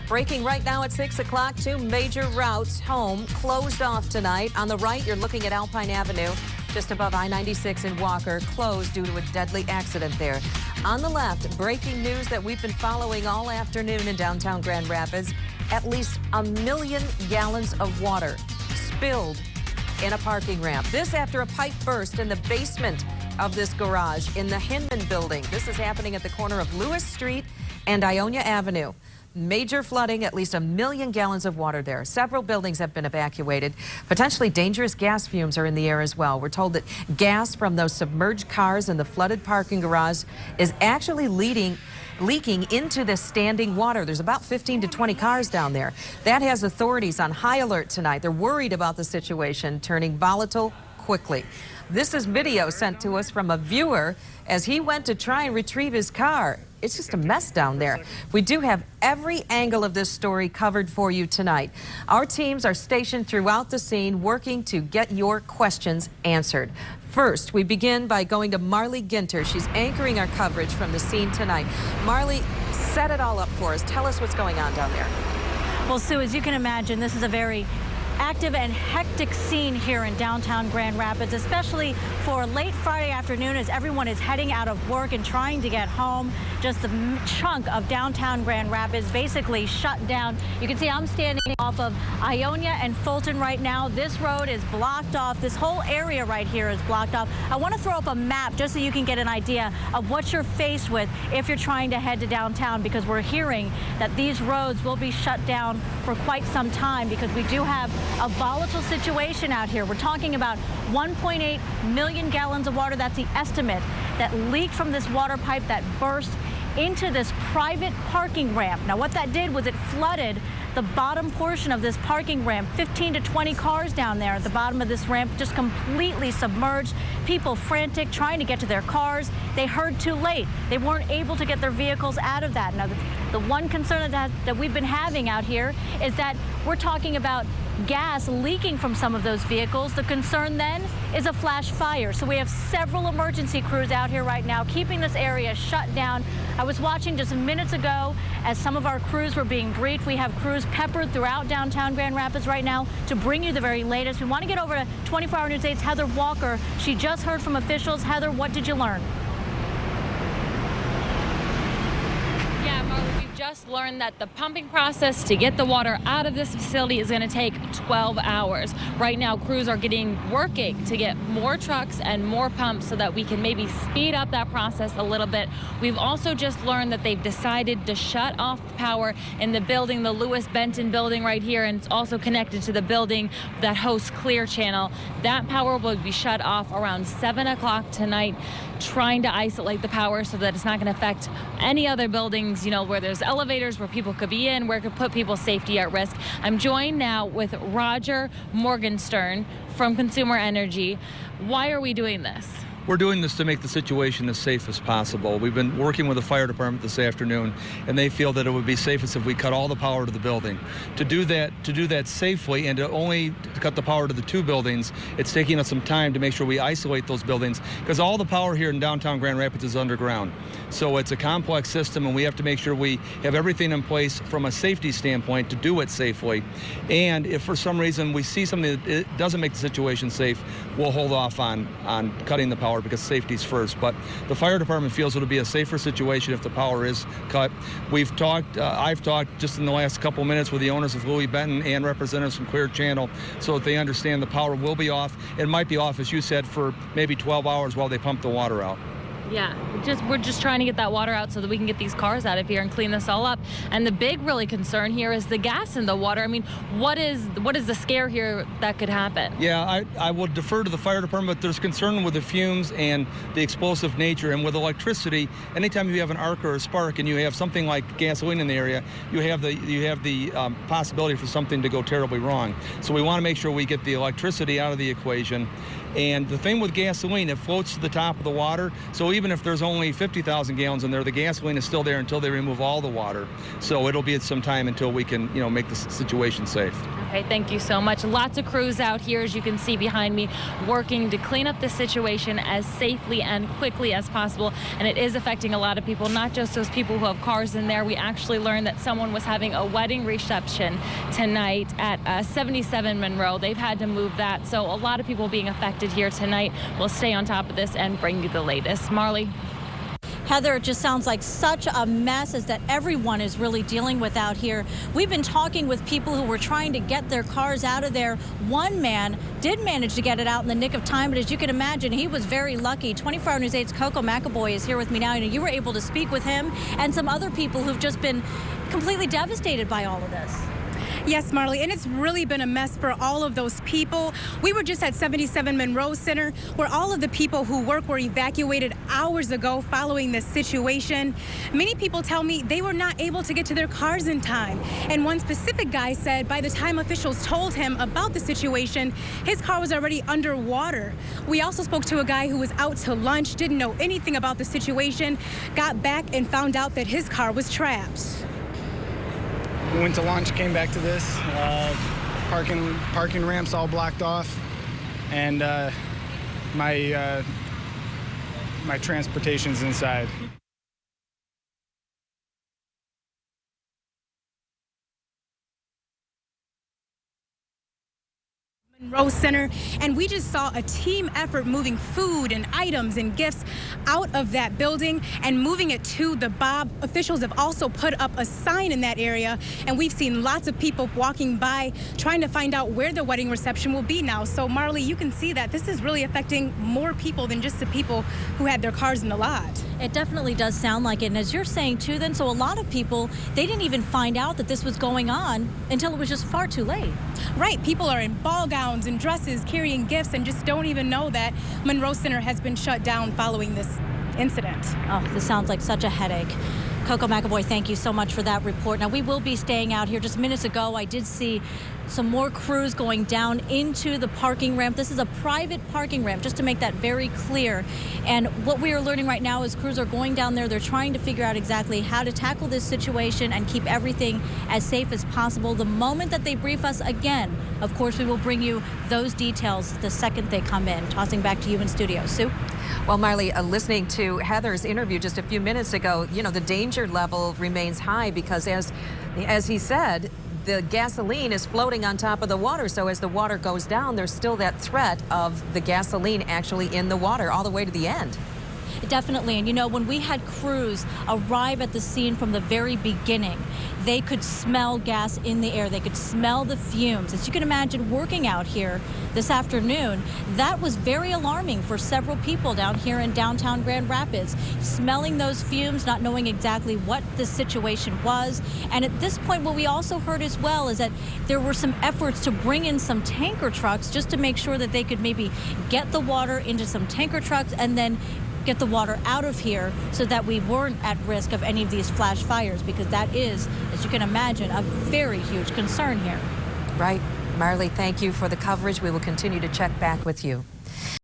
Breaking right now at 6 o'clock, 2 major routes home closed off tonight. On the right, you're looking at Alpine Avenue, just above I-96 in Walker, closed due to a deadly accident there. On the left, breaking news that we've been following all afternoon in downtown Grand Rapids. At least 1 million gallons of water spilled in a parking ramp. This after a pipe burst in the basement of this garage in the Hinman building. This is happening at the corner of Lewis Street and Ionia Avenue. Major flooding, at least 1 million gallons of water there. Several buildings have been evacuated. Potentially dangerous gas fumes are in the air as well. We're told that gas from those submerged cars in the flooded parking garage is actually leaking into the standing water. There's about 15 to 20 cars down there. That has authorities on high alert tonight. They're worried about the situation turning volatile quickly. This is video sent to us from a viewer as he went to try and retrieve his car. It's just a mess down there. We do have every angle of this story covered for you tonight. Our teams are stationed throughout the scene working to get your questions answered. First, we begin by going to Marley Ginter. She's anchoring our coverage from the scene tonight. Marley, set it all up for us. Tell us what's going on down there. Well, Sue, as you can imagine, this is a very active and hectic scene here in downtown Grand Rapids, especially for late Friday afternoon as everyone is heading out of work and trying to get home. Just the chunk of downtown Grand Rapids basically shut down. You can see I'm standing off of Ionia and Fulton right now. This road is blocked off. This whole area right here is blocked off. I want to throw up a map just so you can get an idea of what you're faced with if you're trying to head to downtown, because we're hearing that these roads will be shut down for quite some time because we do have a volatile situation out here. We're talking about 1.8 million gallons of water. That's the estimate that leaked from this water pipe that burst into this private parking ramp. Now, what that did was it flooded the bottom portion of this parking ramp. 15 to 20 cars down there at the bottom of this ramp just completely submerged. People frantic, trying to get to their cars. They heard too late. They weren't able to get their vehicles out of that. Now, the one concern that we've been having out here is that we're talking about gas leaking from some of those vehicles. The concern then is a flash fire. So we have several emergency crews out here right now keeping this area shut down. I was watching just minutes ago as some of our crews were being briefed. We have crews peppered throughout downtown Grand Rapids right now to bring you the very latest. We want to get over to 24 Hour News 8's Heather Walker. She just heard from officials. Heather, what did you learn? Just learned that the pumping process to get the water out of this facility is going to take 12 hours. Right now, crews are working to get more trucks and more pumps so that we can maybe speed up that process a little bit. We've also just learned that they've decided to shut off the power in the building, the Louis Benton building right here, and it's also connected to the building that hosts Clear Channel. That power will be shut off around 7 o'clock tonight, trying to isolate the power so that it's not going to affect any other buildings, you know, where there's elevators, where people could be in, where it could put people's safety at risk. I'm joined now with Roger Morgenstern from Consumer Energy. Why are we doing this? We're doing this to make the situation as safe as possible. We've been working with the fire department this afternoon, and they feel that it would be safest if we cut all the power to the building. To do that safely, and to cut the power to the 2 buildings, it's taking us some time to make sure we isolate those buildings, because all the power here in downtown Grand Rapids is underground. So it's a complex system, and we have to make sure we have everything in place from a safety standpoint to do it safely. And if for some reason we see something that it doesn't make the situation safe, we'll hold off on cutting the power, because safety's first. But the fire department feels it'll be a safer situation if the power is cut. I've talked just in the last couple minutes with the owners of Louis Benton and representatives from Clear Channel so that they understand the power will be off. It might be off, as you said, for maybe 12 hours while they pump the water out. Yeah, we're just trying to get that water out so that we can get these cars out of here and clean this all up. And the big really concern here is the gas in the water. I mean, what is the scare here that could happen? Yeah, I will defer to the fire department, but there's concern with the fumes and the explosive nature. And with electricity, anytime you have an arc or a spark and you have something like gasoline in the area, you have the possibility for something to go terribly wrong. So we want to make sure we get the electricity out of the equation. And the thing with gasoline, it floats to the top of the water. So even if there's only 50,000 gallons in there, the gasoline is still there until they remove all the water. So it'll be some time until we can, make the situation safe. Okay, thank you so much. Lots of crews out here, as you can see behind me, working to clean up the situation as safely and quickly as possible. And it is affecting a lot of people, not just those people who have cars in there. We actually learned that someone was having a wedding reception tonight at 77 Monroe. They've had to move that. So a lot of people being affected here tonight. We'll stay on top of this and bring you the latest. Marley. Heather, it just sounds like such a mess as that everyone is really dealing with out here. We've been talking with people who were trying to get their cars out of there. One man did manage to get it out in the nick of time, but as you can imagine, he was very lucky. 24 Hour News 8's Coco McAvoy is here with me now. You were able to speak with him and some other people who've just been completely devastated by all of this. Yes, Marley, and it's really been a mess for all of those people. We were just at 77 Monroe Center, where all of the people who work were evacuated hours ago following this situation. Many people tell me they were not able to get to their cars in time. And one specific guy said by the time officials told him about the situation, his car was already underwater. We also spoke to a guy who was out to lunch, didn't know anything about the situation, got back and found out that his car was trapped. Went to lunch, came back to this. Parking ramps all blocked off, and my transportation's inside. Monroe Center, and we just saw a team effort moving food and items and gifts out of that building and moving it to the Bob. Officials have also put up a sign in that area, and we've seen lots of people walking by trying to find out where the wedding reception will be now. So Marley, you can see that this is really affecting more people than just the people who had their cars in the lot. It definitely does sound like it. And as you're saying too, then, so a lot of people, they didn't even find out that this was going on until it was just far too late. Right. People are in ball gowns and dresses carrying gifts and just don't even know that Monroe Center has been shut down following this incident. Oh, this sounds like such a headache. Coco McAvoy, thank you so much for that report. Now, we will be staying out here. Just minutes ago, I did see some more crews going down into the parking ramp. This is a private parking ramp, just to make that very clear. And what we are learning right now is crews are going down there. They're trying to figure out exactly how to tackle this situation and keep everything as safe as possible. The moment that they brief us again, of course, we will bring you those details the second they come in. Tossing back to you in studio. Sue? Well, Marley, listening to Heather's interview just a few minutes ago, the danger level remains high because as he said, the gasoline is floating on top of the water. So as the water goes down, there's still that threat of the gasoline actually in the water all the way to the end. Definitely. And when we had crews arrive at the scene from the very beginning, they could smell gas in the air. They could smell the fumes. As you can imagine, working out here this afternoon, that was very alarming for several people down here in downtown Grand Rapids, smelling those fumes, not knowing exactly what the situation was. And at this point, what we also heard as well is that there were some efforts to bring in some tanker trucks just to make sure that they could maybe get the water into some tanker trucks and then get the water out of here so that we weren't at risk of any of these flash fires, because that is, as you can imagine, a very huge concern here. Right. Marley, thank you for the coverage. We will continue to check back with you.